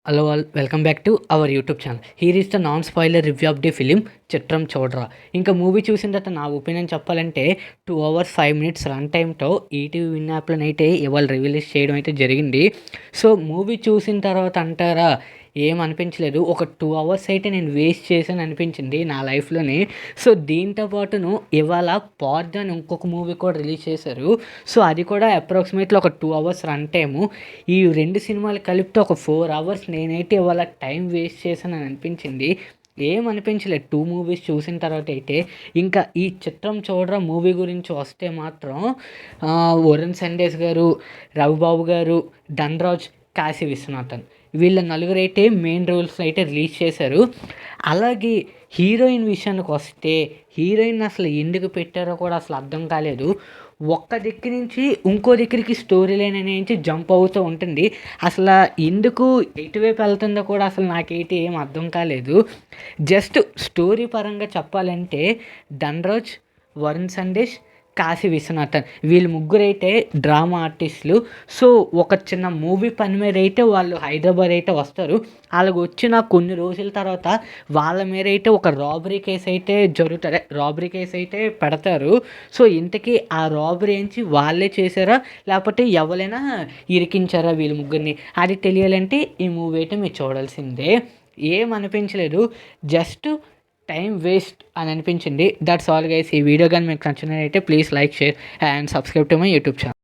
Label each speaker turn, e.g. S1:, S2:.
S1: Hello all welcome back to our YouTube channel. Here is the non spoiler review of the film చిత్రం చూడరా. ఇంకా movie చూసిన తర్వాత నా ఒపీనియన్ చెప్పాలంటే 2 hours 5 minutes రన్ టైమ్తో ఈటీవీ విన్ యాప్లోనైతే ఇవాళ రిలీజ్ చేయడం అయితే జరిగింది. సో మూవీ చూసిన తర్వాత అంటారా ఏమనిపించలేదు. ఒక 2 hours అయితే నేను వేస్ట్ చేశాను అనిపించింది నా లైఫ్లోని. సో దీంతో పాటును ఇవాళ పార్ట్ అని ఇంకొక మూవీ కూడా రిలీజ్ చేశారు. సో అది కూడా అప్రాక్సిమేట్లీ ఒక 2 hours రన్ టైము. ఈ 2 సినిమాలు కలిపితే ఒక 4 hours నేనైతే ఇవాళ టైం వేస్ట్ చేశానని అనిపించింది. ఏమనిపించలేదు 2 మూవీస్ చూసిన తర్వాత అయితే. ఇంకా ఈ చిత్రం చూడరా మూవీ గురించి వస్తే మాత్రం వరుణ్ సందేశ్ గారు, రవిబాబు గారు, ధనరాజ్, కాశీ విశ్వనాథన్ వీళ్ళ నలుగురైతే మెయిన్ రోల్స్ అయితే రిలీజ్ చేశారు. అలాగే హీరోయిన్ విషయానికి వస్తే హీరోయిన్ అసలు ఎందుకు పెట్టారో కూడా అసలు అర్థం కాలేదు. ఒక్క దిక్కు నుంచి ఇంకో దగ్గరికి స్టోరీ లైన్ అనేది జంప్ అవుతూ ఉంటుంది. అసలు ఎందుకు ఎటువైపు వెళ్తుందో కూడా అసలు నాకైతే ఏం అర్థం కాలేదు. జస్ట్ స్టోరీ పరంగా చెప్పాలంటే ధనరాజ్, వరుణ్ సందేశ్, కాశీ విశ్వనాథన్ వీళ్ళు ముగ్గురైతే డ్రామా ఆర్టిస్టులు. సో ఒక చిన్న మూవీ పని మీద అయితే వాళ్ళు హైదరాబాద్ అయితే వస్తారు. వాళ్ళకి వచ్చిన కొన్ని రోజుల తర్వాత వాళ్ళ మీద అయితే ఒక రాబరీ కేసు అయితే జరుగుతుంది, రాబరీ కేసు అయితే పెడతారు. సో ఇంతకీ ఆ రాబరీ నుంచి వాళ్ళే చేశారా లేకపోతే ఎవరైనా ఇరికించారా వీళ్ళు ముగ్గురిని అది తెలియాలంటే ఈ మూవీ అయితే మీరు చూడాల్సిందే. ఏమనిపించలేదు, జస్ట్ టైం వేస్ట్ అని అనిపించింది. That's all guys. ఈ వీడియో కానీ మీకు నచ్చినట్లయితే please like, share and subscribe to my YouTube channel.